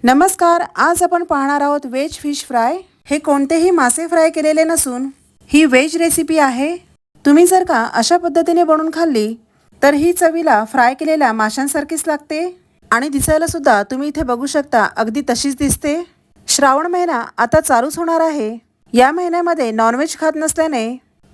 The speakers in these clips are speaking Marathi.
नमस्कार, आज आपण पाहणार आहोत व्हेज फिश फ्राय। हे कोणतेही मासे फ्राय केलेले नसून ही व्हेज रेसिपी आहे। तुम्ही जर का अशा पद्धतीने बनवून खाल्ली तर ही चवीला फ्राय केलेल्या माशांसारखीच लागते आणि दिसायला सुद्धा तुम्ही इथे बघू शकता अगदी तशीच दिसते। श्रावण महिना आता चालूच होणार आहे। या महिन्यामध्ये नॉनव्हेज खात नसल्याने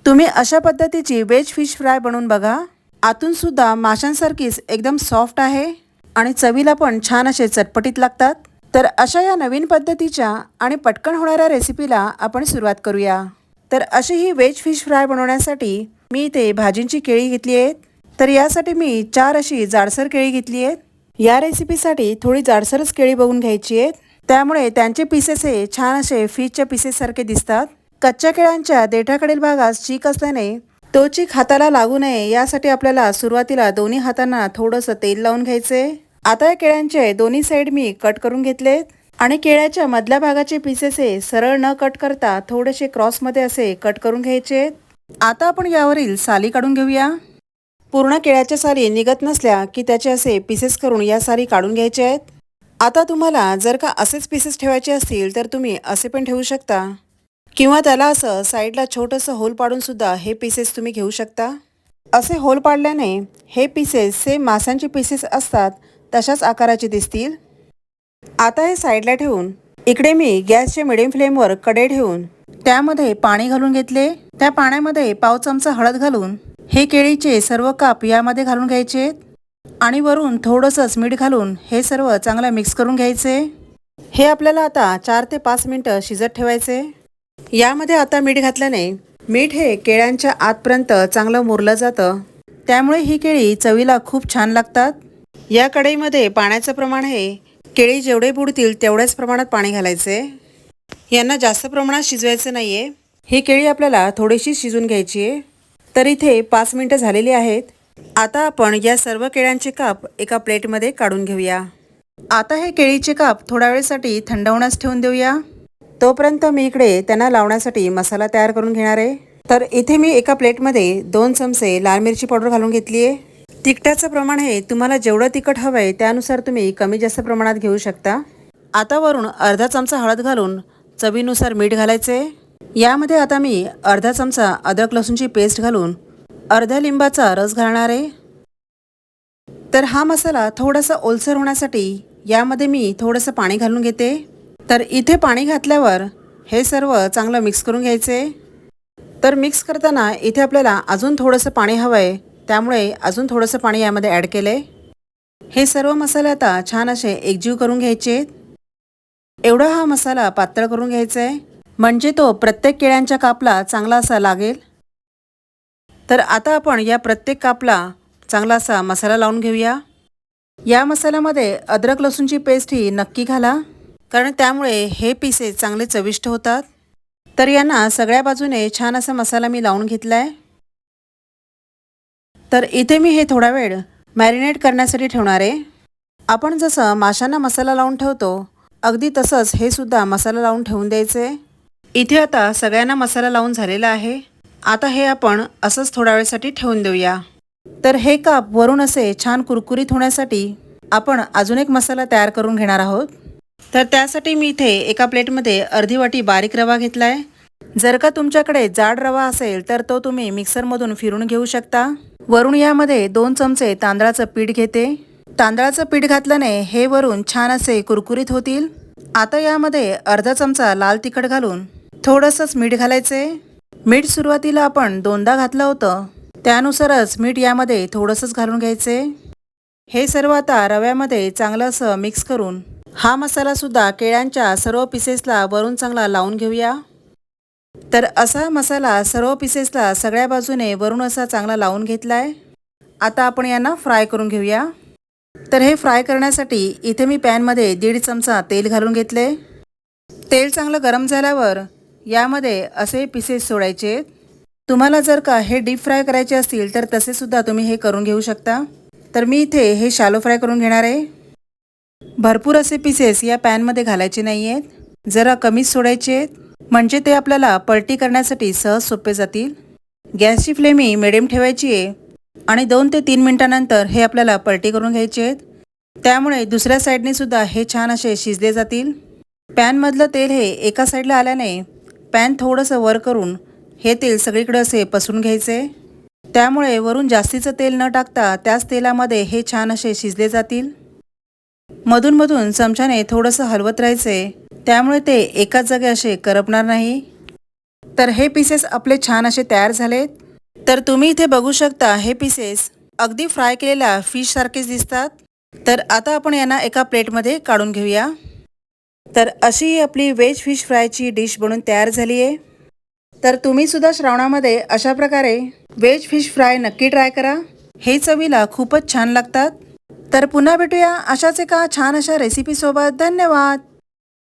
तुम्ही अशा पद्धतीची व्हेज फिश फ्राय बनवून बघा। आतून सुद्धा माशांसारखीच एकदम सॉफ्ट आहे आणि चवीला पण छान असे चटपटीत लागतात। तर अशा या नवीन पद्धतीच्या आणि पटकन होणाऱ्या रेसिपीला आपण सुरुवात करूया। तर अशी ही व्हेज फिश फ्राय बनवण्यासाठी मी इथे भाजींची केळी घेतली आहेत। तर यासाठी मी 4 अशी जाडसर केळी घेतली आहेत। या रेसिपीसाठी थोडी जाडसरच केळी बघून घ्यायची आहेत, त्यामुळे त्यांचे पीसेस हे छान असे फिशच्या पीसेस सारखे दिसतात। कच्च्या केळ्यांच्या देठाकडील भागात चीक असल्याने तो चीक हाताला लागू नये यासाठी आपल्याला सुरुवातीला दोन्ही हातांना थोडंसं तेल लावून घ्यायचे। आता या केळ्यांचे दोन्ही साइड मी कट करून घेतलेत आणि केळ्याच्या मधल्या भागाचे पीसेस हे सरळ न कट करता थोडेसे क्रॉसमध्ये असे कट करून घ्यायचे। आता आपण यावरील साली काढून घेऊया। पूर्ण केळ्याच्या साली निघत नसल्या की त्याचे असे पीसेस करून या साली काढून घ्यायचे आहेत। आता तुम्हाला जर का असेच पीसेस ठेवायचे असतील तर तुम्ही असे पण ठेवू शकता किंवा त्याला असं साईडला छोटंसं होल पाडून सुद्धा हे पीसेस तुम्ही घेऊ शकता। असे होल पाडल्याने हे पीसेस सेम माशांचे पीसेस असतात तशाच आकाराचे दिसतील। आता हे साईडला ठेवून इकडे मी गॅसच्या मिडियम फ्लेमवर कढई ठेवून त्यामध्ये पाणी घालून घेतले। त्या पाण्यामध्ये पाव चमचा हळद घालून हे केळीचे सर्व काप यामध्ये घालून घ्यायचे आणि वरून थोडंसंच मीठ घालून हे सर्व चांगलं मिक्स करून घ्यायचे। हे आपल्याला आता 4 ते 5 मिनिटं शिजत ठेवायचे। यामध्ये आता मीठ घातल्याने मीठ हे केळ्यांच्या आतपर्यंत चांगलं मुरलं जातं, त्यामुळे ही केळी चवीला खूप छान लागतात। या कढईमध्ये पाण्याचं प्रमाण हे केळी जेवढे बुडतील तेवढ्याच प्रमाणात पाणी घालायचे। यांना जास्त प्रमाणात शिजवायचं नाहीये। ही केळी आपल्याला थोडीशी शिजून घ्यायची आहे। तर इथे 5 मिनिटं झालेली आहेत। आता आपण या सर्व केळ्यांचे काप एका प्लेटमध्ये काढून घेऊया। आता हे केळीचे काप थोड्या वेळेसाठी थंड होण्यास ठेवून देऊया। तोपर्यंत मी इकडे त्यांना लावण्यासाठी मसाला तयार करून घेणार आहे। तर इथे मी एका प्लेटमध्ये 2 चमचे लाल मिरची पावडर घालून घेतली आहे। तिखटाचं प्रमाण हे तुम्हाला जेवढं तिखट हवं आहे त्यानुसार तुम्ही कमी जास्त प्रमाणात घेऊ शकता। आता वरून अर्धा चमचा हळद घालून चवीनुसार मीठ घालायचे। यामध्ये आता मी अर्धा चमचा अद्रक लसूणची पेस्ट घालून अर्ध्या लिंबाचा रस घालणार आहे। तर हा मसाला थोडासा ओलसर होण्यासाठी यामध्ये मी थोडंसं पाणी घालून घेते। तर इथे पाणी घातल्यावर हे सर्व चांगलं मिक्स करून घ्यायचे। तर मिक्स करताना इथे आपल्याला अजून थोडंसं पाणी हवं आहे, त्यामुळे अजून थोडंसं पाणी यामध्ये ॲड केले। हे सर्व मसाले आता छान असे एकजीव करून घ्यायचे। एवढा हा मसाला पातळ करून घ्यायचा आहे, म्हणजे तो प्रत्येक केळ्यांच्या कापला चांगला असा लागेल। तर आता आपण या प्रत्येक कापला चांगला असा मसाला लावून घेऊया। या मसाल्यामध्ये अद्रक लसूणची पेस्ट ही नक्की घाला, कारण त्यामुळे हे पीसेस चांगले चविष्ट होतात। तर यांना सगळ्या बाजूने छान असा मसाला मी लावून घेतला आहे। तर इथे मी हे थोडा वेळ मॅरिनेट करण्यासाठी ठेवणार आहे। आपण जसं माशांना मसाला लावून ठेवतो अगदी तसंच हे सुद्धा मसाला लावून ठेवून द्यायचे। इथे आता सगळ्यांना मसाला लावून झालेला आहे। आता हे आपण असंच थोड्या वेळसाठी ठेवून देऊया। तर हे काप वरून असे छान कुरकुरीत होण्यासाठी आपण अजून एक मसाला तयार करून घेणार आहोत। तर त्यासाठी मी इथे एका प्लेटमध्ये अर्धी वाटी बारीक रवा घेतला आहे। जर का तुमच्याकडे जाड रवा असेल तर तो तुम्ही मिक्सरमधून फिरून घेऊ शकता। वरून यामध्ये 2 चमचे तांदळाचं पीठ घेते। तांदळाचं पीठ घातल्याने हे वरून छान असे कुरकुरीत होतील। आता यामध्ये अर्धा चमचा लाल तिखट घालून थोडंसंच मीठ घालायचे। मीठ सुरुवातीला आपण 2दा घातलं होतं, त्यानुसारच मीठ यामध्ये थोडंसंच घालून घ्यायचे। हे सर्व आता रव्यामध्ये चांगलं असं मिक्स करून हा मसाला सुद्धा केळ्यांच्या सर्व पीसेसला वरून चांगला लावून घेऊया। तर असा मसाला सर्व पीसेसला सगळ्या बाजूने वरून असा चांगला लावून घेतला आहे। आता आपण यांना फ्राय करून घेऊया। तर हे फ्राय करण्यासाठी इथे मी पॅनमध्ये 1.5 चमचा तेल घालून घेतले। तेल चांगलं गरम झाल्यावर यामध्ये असे पीसेस सोडायचे। तुम्हाला जर का हे डीप फ्राय करायचे असतील तर तसे सुद्धा तुम्ही हे करून घेऊ शकता। तर मी इथे हे शॅलो फ्राय करून घेणार आहे। भरपूर असे पीसेस या पॅनमध्ये घालायचे नाही आहेत, जरा कमीच सोडायचे आहेत, म्हणजे ते आपल्याला पलटी करण्यासाठी सहज सोपे जातील। गॅसची फ्लेम ही मिडियम ठेवायची आहे आणि 2 ते 3 मिनिटांनंतर हे आपल्याला पलटी करून घ्यायचे आहेत। त्यामुळे दुसऱ्या साईडने सुद्धा हे छान असे शिजले जातील. पॅनमधलं तेल हे एका साईडला आल्याने पॅन थोडंसं वर करून हे तेल सगळीकडे असे पसरून घ्यायचे. त्यामुळे वरून जास्तीचं तेल न टाकता त्याच तेलामध्ये हे छान असे शिजले जातील. मधून चमच्याने थोडंसं हलवत राहायचे, त्यामुळे ते एकाच जागी असे करपणार नाही. तर हे पीसेस आपले छान असे तयार झालेत. तर तुम्ही इथे बघू शकता हे पीसेस अगदी फ्राय केलेल्या फिश सारखेच दिसतात. तर आता आपण यांना एका प्लेटमध्ये काढून घेऊया. तर अशी ही आपली व्हेज फिश फ्रायची डिश बनून तयार झाली आहे. तर तुम्ही सुद्धा श्रावणामध्ये अशा प्रकारे व्हेज फिश फ्राय नक्की ट्राय करा. हे चवीला खूपच छान लागतात. तर पुन्हा भेटूया अशाच एका छान अशा रेसिपीसोबत. धन्यवाद.